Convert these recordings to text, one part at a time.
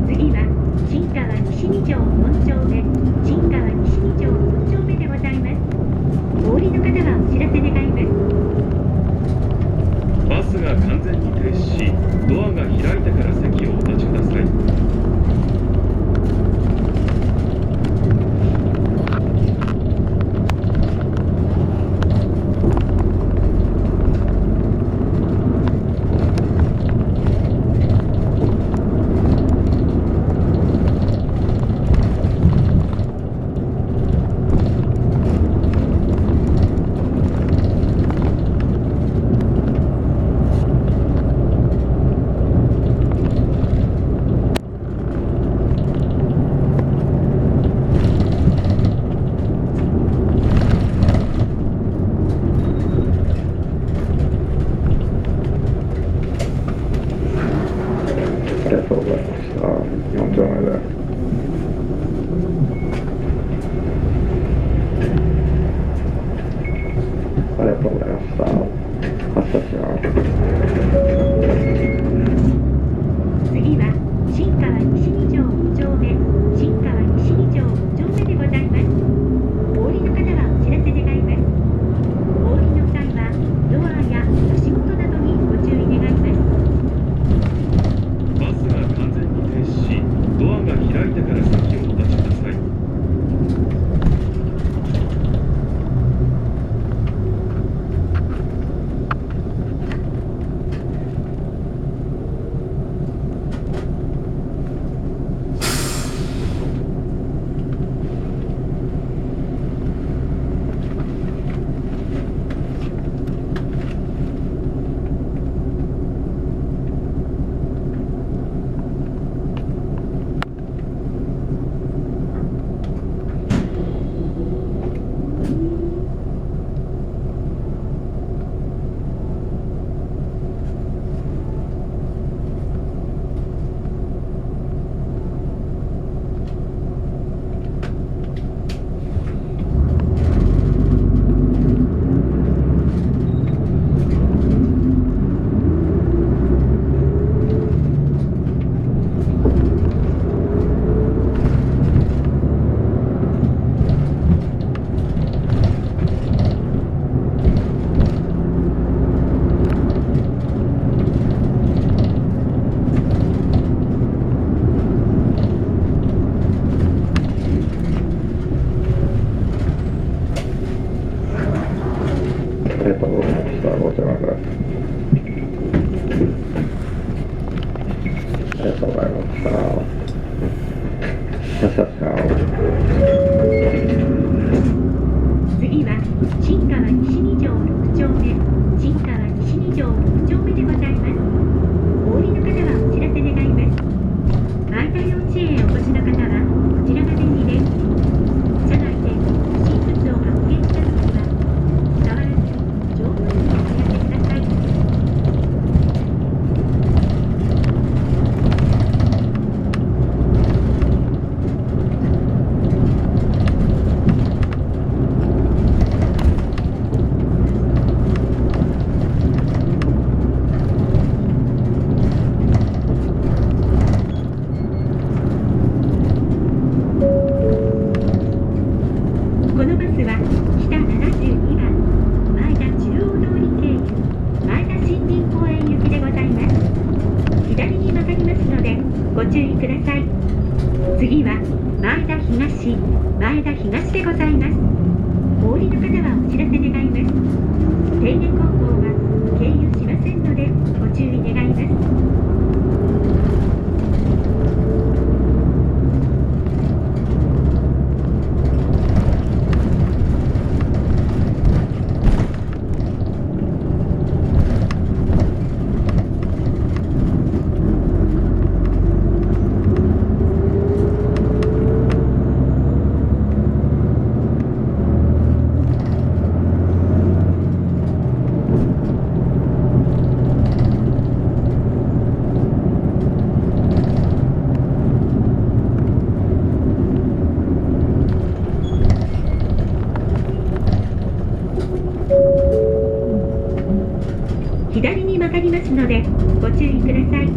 次は新川西2条4丁目、新川西2条4丁目でございます。お降りの方はお知らせ願います。バスが完全に停止し、ドアが開いてから席をお立ちください。ありがとうございました。4丁目で。ありがとうございました。発車します。次は新川西2条5丁目、新川西2条5丁目でございます。お降りの方はお知らせ願います。お降りの際はドアや足元などにご注意願います。バスが完全に停止し、ドアが開いてから席をお立ちください。ありがとうございました。5丁目で。ありがとうございました。発車します。次は新川西2条6丁目、新川西2条6丁目でございます。お降りの方はお知らせ願います。前田幼稚園へお越しの方はこちらが便利です。車内で不審物を発見したときは触らず乗務員にお知らせください。このバスは北72番前田中央通り経由前田森林公園行きでございます。左に曲がりますのでご注意ください。次は前田東でございます。お降りの方はお知らせ願います。手稲高校は経由しませんのでご注意願います。に曲がりますのでご注意ください。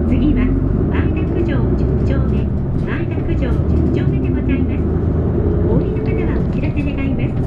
次は前田九条10丁目、前田九条10丁目でございます。お降りの方はお知らせ願います。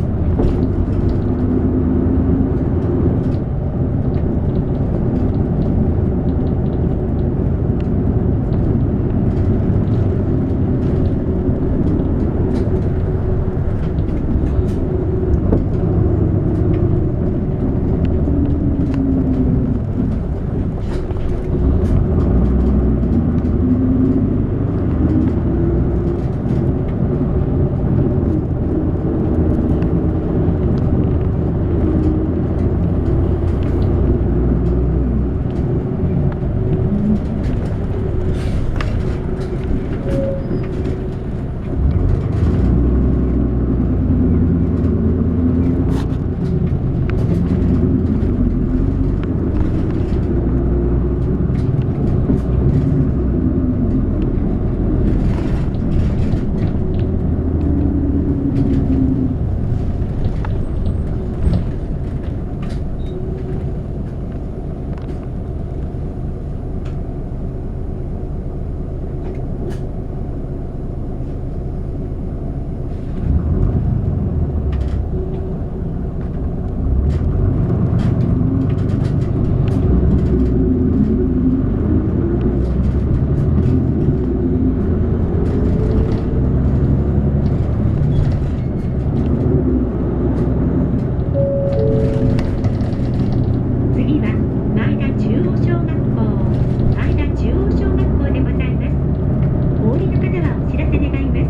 次は前田中央小学校、前田中央小学校でございます。お降りの方はお知らせ願います。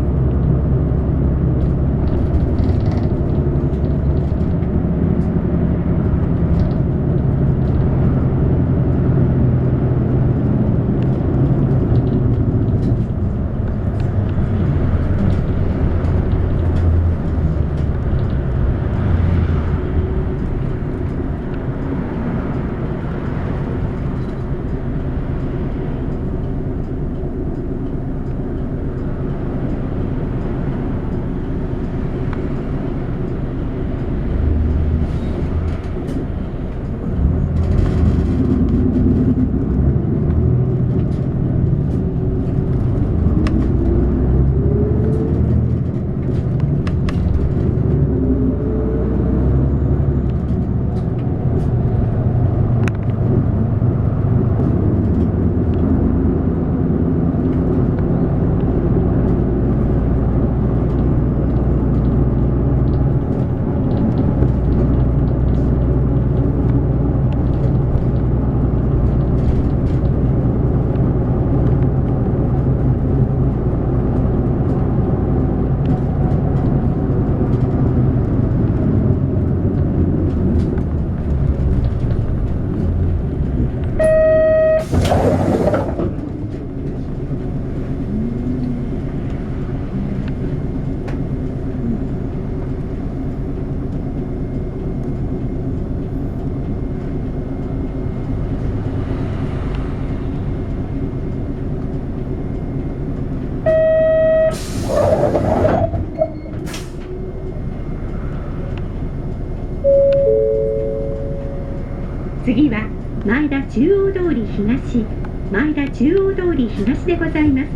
次は前田中央通り東、前田中央通り東でございます。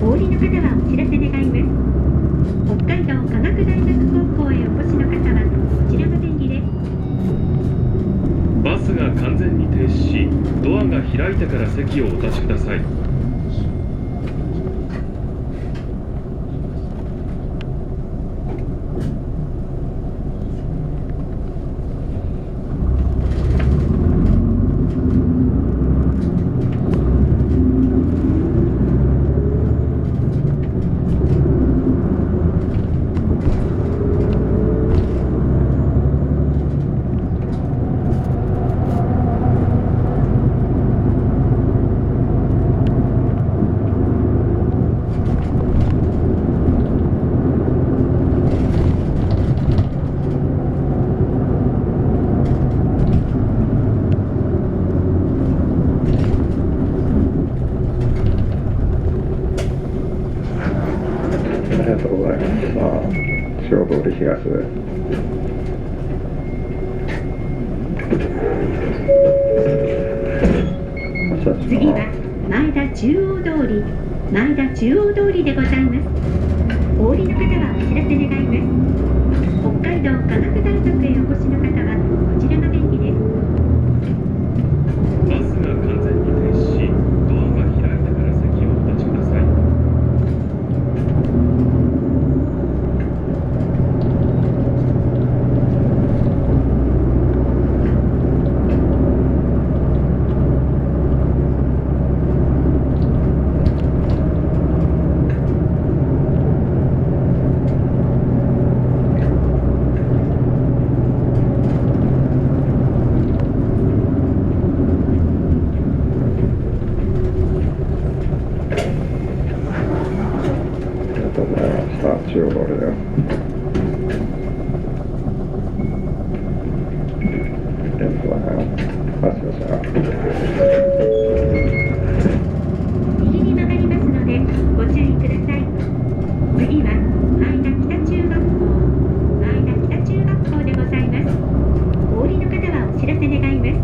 お降りの方はお知らせ願います。北海道科学大学高校へお越しの方はこちらの便利です。バスが完全に停止し、ドアが開いてから席をお立ちください。次は前田中央通り、前田中央通りでございます。お降りの方はお知らせ願います。北海道科学大学へお越しの方はこちらが便利です。バスが完全に停止し、ドアが開いてから席をお待ちください。ありがとうございました。中央通りだよ。バスでした。右に曲がりますのでご注意ください。次は前田北中学校、前田北中学校でございます。お降りの方はお知らせ願います。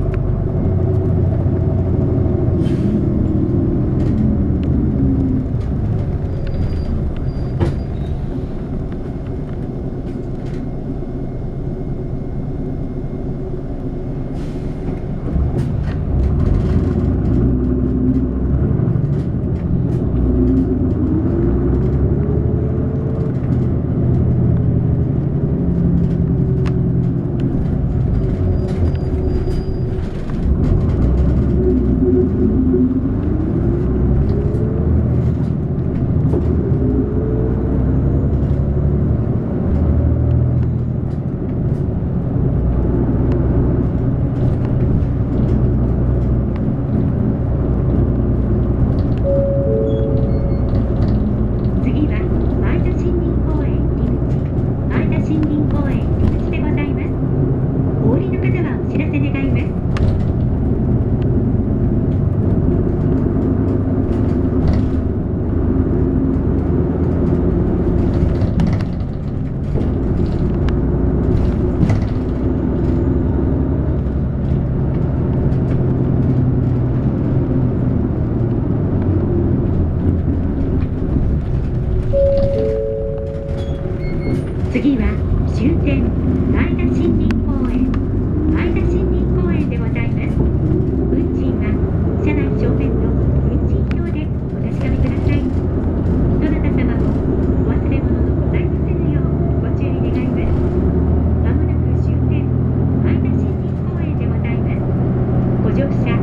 次は前田森林公園入り口、前田森林公園入り口でございます。お降りの方はお知らせ願います。次は終点前田森林公園、前田森林公園でございます。運賃は車内正面の運賃表でお確かめください。どなた様もお忘れ物のございませぬようご注意願います。まもなく終点前田森林公園でございます。ご乗車